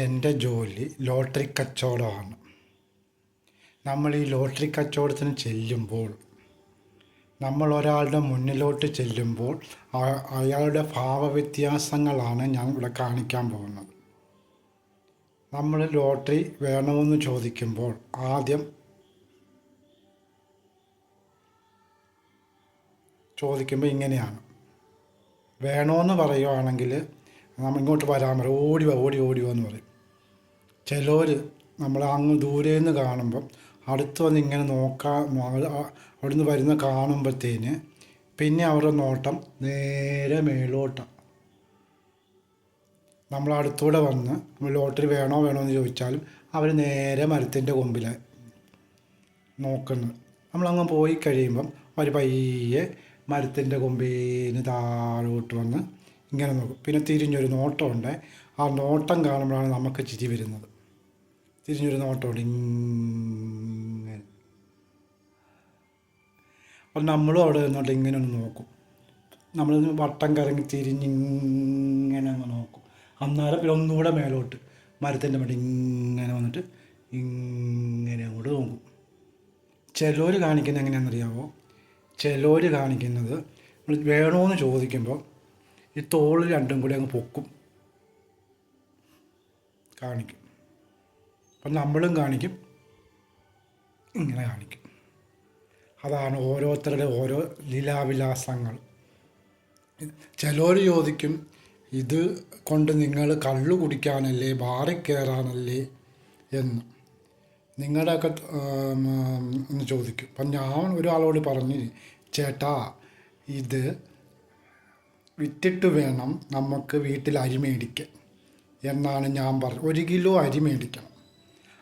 എൻ്റെ ജോലി ലോട്ടറി കച്ചവടമാണ്. നമ്മൾ ഈ ലോട്ടറി കച്ചവടത്തിന് ചെല്ലുമ്പോൾ, നമ്മൾ ഒരാളുടെ മുന്നിലോട്ട് ചെല്ലുമ്പോൾ അയാളുടെ ഭാവവ്യത്യാസങ്ങളാണ് ഞാൻ ഇവിടെ കാണിക്കാൻ പോകുന്നത്. നമ്മൾ ലോട്ടറി വേണമെന്ന് ചോദിക്കുമ്പോൾ ആദ്യം ഇങ്ങനെയാണ്. വേണമെന്ന് പറയുകയാണെങ്കിൽ നമ്മൾ ഇങ്ങോട്ട് വരാൻ പറയും, ഓടി വാ എന്ന് പറയും. ചിലർ നമ്മൾ അങ്ങ് ദൂരെ നിന്ന് കാണുമ്പം അടുത്ത് വന്ന് ഇങ്ങനെ അവിടുന്ന് വരുന്ന കാണുമ്പോഴത്തേന് പിന്നെ അവരുടെ നോട്ടം നേരെ മേലോട്ടാണ്. നമ്മൾ അടുത്തൂടെ വന്ന് ലോട്ടറി വേണോ എന്ന് ചോദിച്ചാലും അവർ നേരെ മരത്തിൻ്റെ കൊമ്പിൽ നോക്കുന്നത്. നമ്മളങ്ങ് പോയി കഴിയുമ്പം അവർ പയ്യെ മരത്തിൻ്റെ കൊമ്പിന് താഴോട്ട് വന്ന് ഇങ്ങനെ നോക്കും. പിന്നെ തിരിഞ്ഞൊരു നോട്ടമുണ്ട്. ആ നോട്ടം കാണുമ്പോഴാണ് നമുക്ക് ചിരി വരുന്നത്. തിരിഞ്ഞൊരു നോട്ടമുണ്ട് ഇങ്ങനെ. അപ്പം നമ്മളും അവിടെ നിന്നോട്ട് ഇങ്ങനെ ഒന്ന് നോക്കും. നമ്മൾ വട്ടം കറങ്ങി തിരിഞ്ഞിങ്ങനെ അങ്ങ് നോക്കും. അന്നേരം പിന്നെ ഒന്നുകൂടെ മേലോട്ട് മരത്തിൻ്റെ മടി ഇങ്ങനെ വന്നിട്ട് ഇങ്ങനെ അങ്ങോട്ട് നോക്കും. ചിലർ കാണിക്കുന്നത് എങ്ങനെയാണെന്നറിയാമോ? ചിലർ കാണിക്കുന്നത് വേണമെന്ന് ചോദിക്കുമ്പോൾ ഈ തോള് രണ്ടും കൂടി അങ്ങ് പൊക്കും, കാണിക്കും. അപ്പം നമ്മളും കാണിക്കും, ഇങ്ങനെ കാണിക്കും. അതാണ് ഓരോരുത്തരുടെ ഓരോ ലീലാവിലാസങ്ങൾ. ചിലർ ചോദിക്കും, ഇത് കൊണ്ട് നിങ്ങൾ കള്ളു കുടിക്കാനല്ലേ, ബാറിൽ കയറാനല്ലേ എന്ന് നിങ്ങളുടെയൊക്കെ എന്ന് ചോദിക്കും. അപ്പം ഞാൻ ഒരാളോട് പറഞ്ഞ്, ചേട്ടാ ഇത് വിറ്റിട്ട് വേണം നമുക്ക് വീട്ടിൽ അരി മേടിക്കാൻ എന്നാണ് ഞാൻ പറഞ്ഞത്. 1 കിലോ അരി മേടിക്കണം,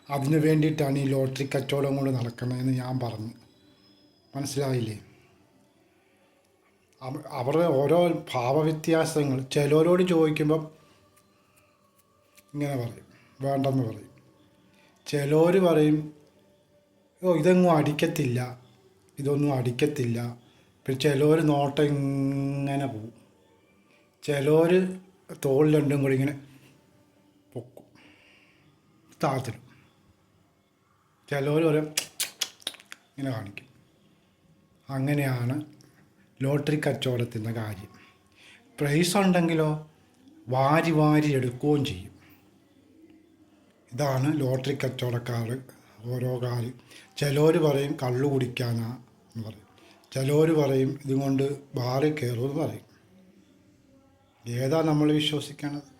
അതിന് വേണ്ടിയിട്ടാണ് ഈ ലോട്ടറി കച്ചവടം കൊണ്ട് നടക്കുന്നതെന്ന് ഞാൻ പറഞ്ഞു. മനസ്സിലായില്ലേ? അവരുടെ ഓരോ ഭാവവ്യത്യാസങ്ങൾ. ചിലരോട് ചോദിക്കുമ്പം ഇങ്ങനെ പറയും, വേണ്ടെന്ന് പറയും. ചിലർ പറയും, ഇതൊന്നും അടിക്കത്തില്ല. പിന്നെ ചിലർ നോട്ടം ഇങ്ങനെ പോവും. ചിലർ തോൾ രണ്ടും കൂടി ഇങ്ങനെ പൊക്കും, താഴ്ത്തിടും. ചിലർ പറയും ഇങ്ങനെ കാണിക്കും. അങ്ങനെയാണ് ലോട്ടറി കച്ചവടത്തിൻ്റെ കാര്യം. പ്രൈസ് ഉണ്ടെങ്കിലോ വാരി എടുക്കുകയും ചെയ്യും. ഇതാണ് ലോട്ടറി കച്ചവടക്കാർ ഓരോ കാര്യം. ചിലർ പറയും കള്ളു കുടിക്കാനാ എന്ന് പറയും. ചിലർ പറയും ഇതുകൊണ്ട് ബാറിൽ കയറുമെന്ന് പറയും. ഏതാ നമ്മൾ വിശ്വസിക്കണത്?